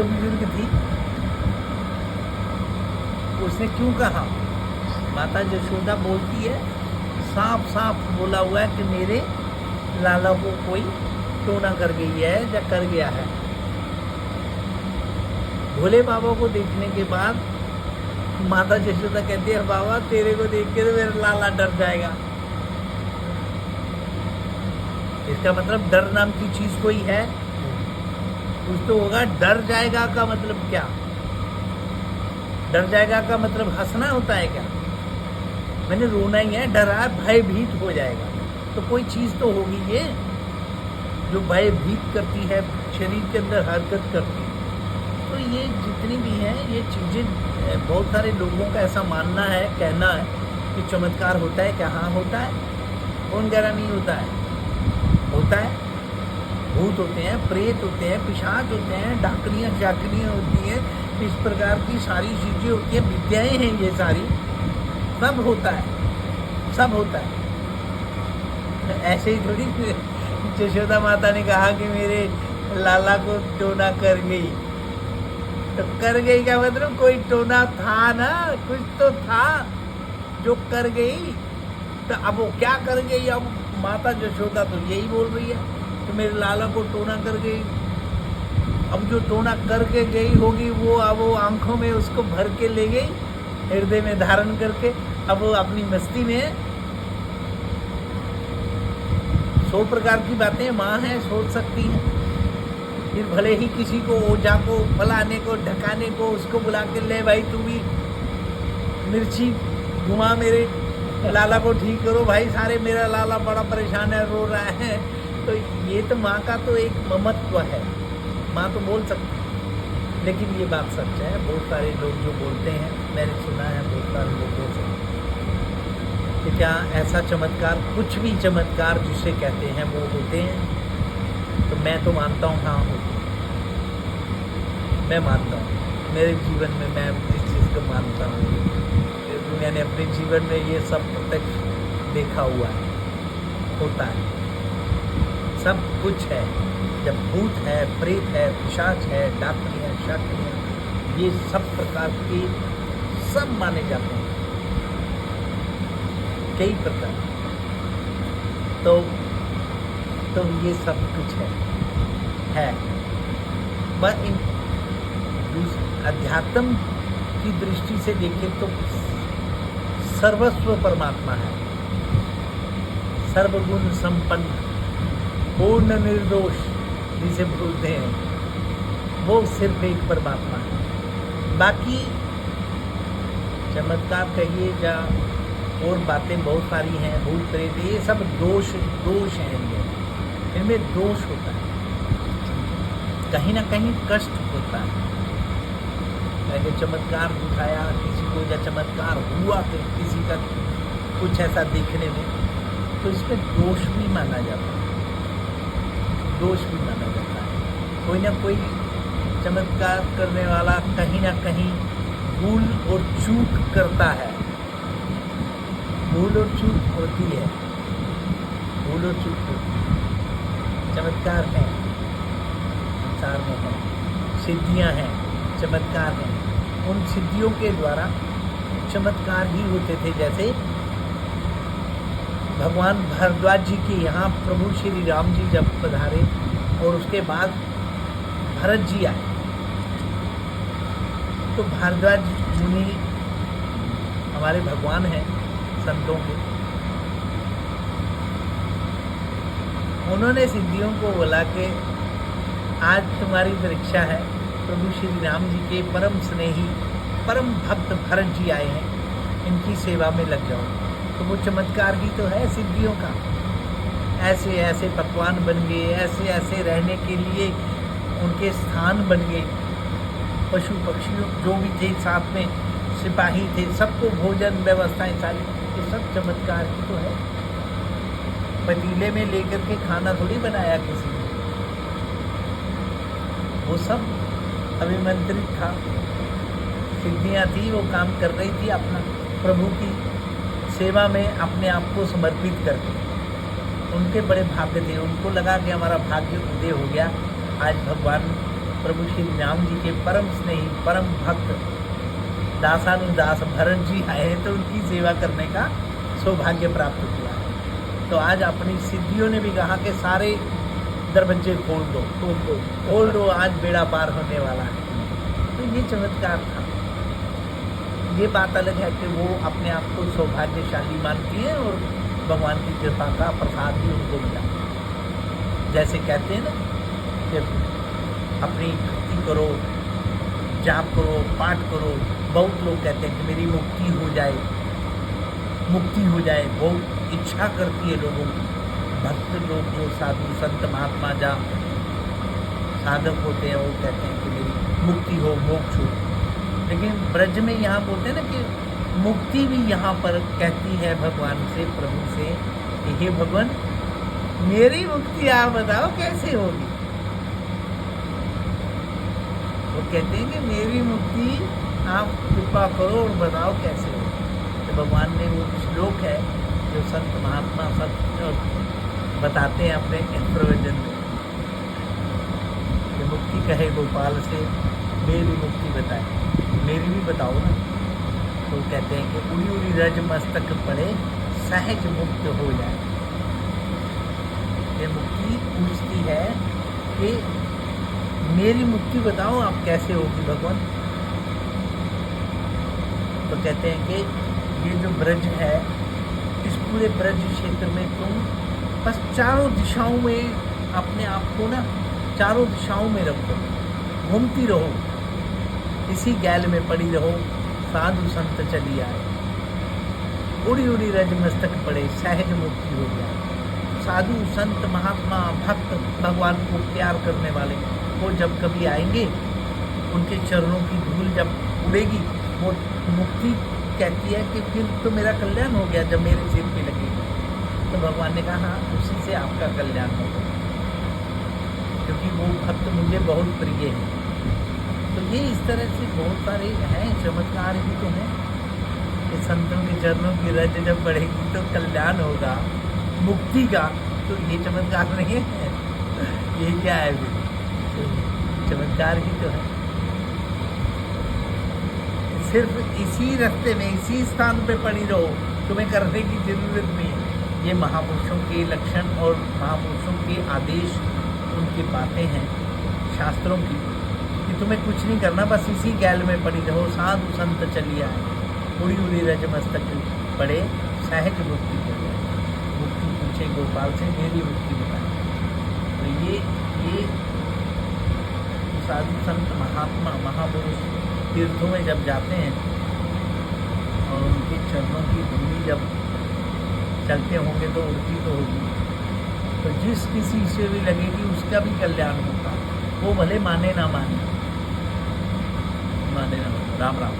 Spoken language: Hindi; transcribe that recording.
बुजुर्ग थी, उसने क्यों कहा? माता यशोदा बोलती है, साफ साफ बोला हुआ है कि मेरे लाला को कोई टोना कर गई है या कर गया है। भोले बाबा को देखने के बाद माता यशोदा कहती है, बाबा तेरे को देख के तो मेरा लाला डर जाएगा। इसका मतलब डर नाम की चीज कोई है? कुछ तो होगा। डर जाएगा का मतलब क्या? डर जाएगा का मतलब हंसना होता है क्या? मैंने रोना ही है, डरा, भयभीत हो जाएगा। तो कोई चीज तो होगी ये जो भयभीत करती है, शरीर के अंदर हरकत करती है। तो ये जितनी भी हैं ये चीजें, बहुत सारे लोगों का ऐसा मानना है, कहना है कि चमत्कार होता है क्या? हाँ होता है। कौन कह रहा नहीं होता है? होता है। भूत होते हैं, प्रेत होते हैं, पिशाच होते हैं, डाकनियाँ चाकनियाँ होती हैं, इस प्रकार की सारी चीजें होती हैं, विद्याएं हैं ये सारी, सब होता है, सब होता है। ऐसे ही थोड़ी यशोदा माता ने कहा कि मेरे लाला को टोना कर गई। तो कर गई का मतलब कोई टोना था ना, कुछ तो था जो कर गई। तो अब वो क्या कर गई? अब माता यशोदा तो यही बोल रही है कि मेरे लाला को टोना कर गई। अब जो टोना करके गई होगी वो अब वो आंखों में उसको भर के ले गई, हृदय में धारण करके। अब वो अपनी मस्ती में 100 प्रकार की बातें माँ है, सोच सकती है। फिर भले ही किसी को, ओझा को, फलाने को, ढकाने को, उसको बुला के ले भाई तू भी मिर्ची घुमा, मेरे लाला को ठीक करो भाई, सारे मेरा लाला बड़ा परेशान है, रो रहा है। तो ये तो माँ का तो एक ममत्व है, माँ तो बोल सकती है। लेकिन ये बात सच है, बहुत सारे लोग जो बोलते हैं, मैंने सुना है बहुत सारे लोगों से कि क्या ऐसा चमत्कार, कुछ भी चमत्कार जिसे कहते हैं वो होते हैं। तो मैं तो मानता हूँ हाँ होते हैं, मैं मानता हूँ। मेरे जीवन में मैं इस चीज़ को मानता हूँ, क्योंकि मैंने अपने जीवन में ये सब प्रत्यक्ष देखा हुआ है, होता है, सब कुछ है। जब भूत है, प्रेत है, पिशाच है, डाकनियाँ शाकनियाँ, ये सब प्रकार के सब माने जाते हैं, कई प्रकार। तो ये सब कुछ है। बस इन अध्यात्म की दृष्टि से देखें तो सर्वस्व परमात्मा है, सर्वगुण संपन्न, पूर्ण निर्दोष जिसे बोलते हैं, वो सिर्फ एक परमात्मा है। बाकी चमत्कार कहिए या और बातें बहुत सारी हैं, भूत प्रेत, ये सब दोष हैं। इनमें दोष होता है, कहीं ना कहीं कष्ट होता है। पहले चमत्कार दिखाया किसी को या चमत्कार हुआ कि किसी का कुछ ऐसा देखने में, तो इसमें दोष भी माना जाता है, दोष भी माना जाता है। कोई ना कोई चमत्कार करने वाला कहीं ना कहीं भूल और चूक करता है, भूल और चूक होती है, भूल और चूक होती है। चमत्कार है, संसार में है, सिद्धियां हैं, चमत्कार हैं। उन सिद्धियों के द्वारा चमत्कार ही होते थे। जैसे भगवान भारद्वाज जी के यहाँ प्रभु श्री राम जी जब पधारे और उसके बाद भरत जी आए, तो भारद्वाज मुनि हमारे भगवान हैं संतों के, उन्होंने सिद्धियों को बोला कि आज तुम्हारी परीक्षा है। प्रभु श्री राम जी के परम स्नेही, परम भक्त भरत जी आए हैं, इनकी सेवा में लग जाओ। तो वो चमत्कार ही तो है सिद्धियों का। ऐसे ऐसे पकवान बन गए, ऐसे ऐसे रहने के लिए उनके स्थान बन गए, पशु पक्षियों जो भी थे साथ में, सिपाही थे, सबको भोजन व्यवस्थाएं सारी, ये सब चमत्कार ही तो है। पतीले में लेकर के खाना थोड़ी बनाया किसी ने, वो सब अभिमंत्रित था, सिद्धियाँ थी, वो काम कर रही थी अपना प्रभु की सेवा में अपने आप को समर्पित करके। उनके बड़े भाग्य थे, उनको लगा कि हमारा भाग्य उदय हो गया, आज भगवान प्रभु श्री राम जी के परम स्नेही परम भक्त दासानुदास भरत जी आए हैं, तो उनकी सेवा करने का सौभाग्य प्राप्त किया है। तो आज अपनी सिद्धियों ने भी कहा कि सारे दरवाजे खोल दो, आज बेड़ा पार होने वाला है। तो ये चमत्कार था। ये बात अलग है कि वो अपने आप को सौभाग्यशाली मानती है और भगवान की कृपा का प्रसाद भी उनको मिला। जैसे कहते हैं ना कि अपनी भक्ति करो, जाप करो, पाठ करो। बहुत लोग कहते हैं कि मेरी मुक्ति हो जाए, बहुत इच्छा करती है लोगों की। भक्त लोग जो साधु संत महात्मा जा साधक होते हैं वो कहते हैं कि मेरी मुक्ति हो, मोक्ष हो। लेकिन ब्रज में यहाँ बोलते हैं ना कि मुक्ति भी यहाँ पर कहती है भगवान से, प्रभु से, हे भगवान मेरी मुक्ति आप बताओ कैसे होगी। वो कहते हैं कि मेरी मुक्ति आप कृपा करो और बताओ कैसे होगी। तो भगवान ने वो श्लोक है जो संत महात्मा सब बताते हैं अपने प्रवचन में, मुक्ति कहे गोपाल से मेरी मुक्ति बताए, मेरी भी बताओ ना। तो कहते हैं कि उड़ी उड़ी रज मस्तक पड़े सहज मुक्त हो जाए। ये मुक्ति पूछती है कि मेरी मुक्ति बताओ आप कैसे होगी भगवान। तो कहते हैं कि ये जो ब्रज है, इस पूरे ब्रज क्षेत्र में तुम बस चारों दिशाओं में अपने आप को ना चारों दिशाओं में रखो, घूमती रहो, इसी गैल में पड़ी रहो, साधु संत चली आए। उड़ी उड़ी रज मस्तक पड़े सहज मुक्ति हो जाए। साधु संत महात्मा भक्त भगवान को प्यार करने वाले वो जब कभी आएंगे, उनके चरणों की धूल जब उड़ेगी, वो मुक्ति कहती है कि फिर तो मेरा कल्याण हो गया जब मेरे सिर पे लगेगी। तो भगवान ने कहा हाँ, उसी से आपका कल्याण होगा, क्योंकि वो भक्त मुझे बहुत प्रिय है। तो ये इस तरह से बहुत सारे हैं चमत्कार ही तो हैं कि संतों के चरणों की रज जब बढ़ेगी तो कल्याण होगा मुक्ति का। तो ये चमत्कार नहीं है, ये क्या है फिर? चमत्कार ही तो है। सिर्फ इसी रास्ते में इसी स्थान पे पड़ी रहो, तुम्हें करने की जरूरत नहीं है। ये महापुरुषों के लक्षण और महापुरुषों के आदेश, उनकी बातें हैं शास्त्रों की कि तुम्हें कुछ नहीं करना, बस इसी गैल में पड़ी रहो, साधु संत चली आए, उड़ी उड़ी रज मस्तक पड़े सहज मुक्ति हो जाए। मुक्ति पूछे गोपाल से मेरी मुक्ति बताए। तो ये साधु संत महात्मा महापुरुष तीर्थों में जब जाते हैं और उनके चरणों की धूली जब चलते होंगे तो उड़ती तो होगी, तो जिस किसी से भी लगेगी उसका भी कल्याण होगा, वो भले माने ना माने। राम राम।